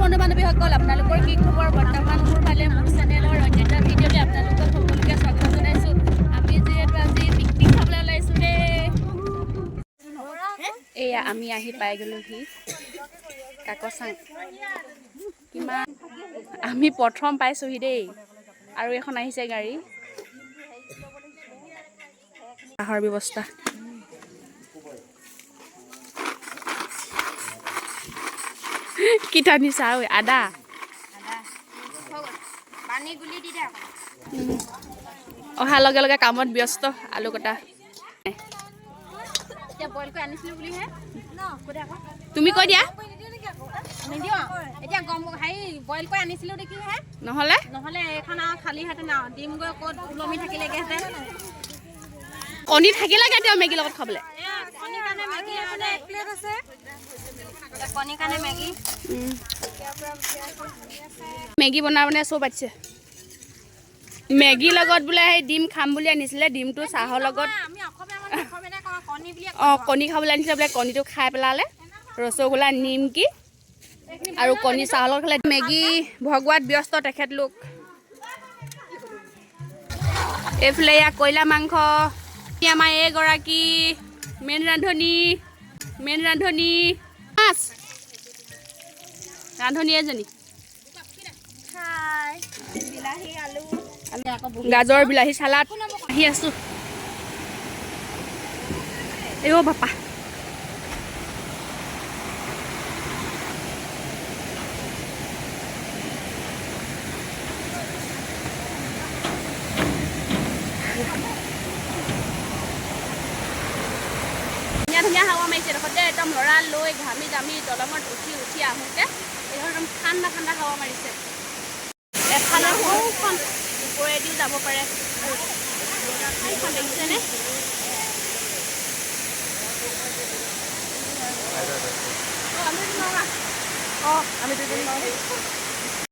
বন্ধু বান্ধৱীসকল আপোনালোকৰ কি খবৰ বৰ্তমান মোৰ ফালে মোৰ চেনেলৰ অন্যান্য ভিডিঅ'লৈ আপোনালোকক সকলোকে স্বাগতম জনাইছোঁ আমি যিহেতু আজি পিকনিক খাবলৈ ওলাইছোঁ দেই এয়া আমি আহি পাই গ'লোহি কাকচাং কিমান আমি প্ৰথম পাইছোঁহি দেই আৰু এখন আহিছে গাড়ী আহাৰ ব্যৱস্থা কিটা নিছা ঐ আদা পানী গুলি দি দে অহাৰ লগে লগে কামত ব্যস্ত আলু কটা এতিয়া বইল কৰি আনিছিলোঁ বুলিহে তুমি কৈ দিয়া নিদিওঁ এতিয়া গম হেৰি বইল কৰি আনিছিলোঁ দেখিহে নহ'লে এইখন আৰু খালী হাতে না ডিম গৈ ক'ত ওলমি থাকিলেগেহেঁতেন কণী থাকিলেগে তেওঁ মেগীৰ লগত খাবলৈ মেগী বনাবনে চব পাতিছে মেগীৰ লগত বোলে সেই ডিম খাম বুলি আনিছিলে ডিমটো চাহৰ লগত অঁ কণী খাবলৈ আনিছিলে বোলে কণীটো খাই পেলালে ৰসগোল্লা নিমকি আৰু কণী চাহৰ লগত খালে মেগী ভগোৱাত ব্যস্ত তেখেতলোক এইফালে এয়া কয়লা মাংস আমাৰ এইগৰাকী মেইন ৰান্ধনী মাছ ৰান্ধনী এজনী গাজৰ বিলাহী চালাড আহি আছো এই বাপা ধুনীয়া হাৱা মাৰিছে দেখোন দেই একদম লৰা লৈ ঘামি জামি দলঙত উঠি আহোঁতে একদম ঠাণ্ডা হাৱা মাৰিছে এফালে সৰুখন ওপৰেদিও যাব পাৰে এইখন দেখিছেনে আমি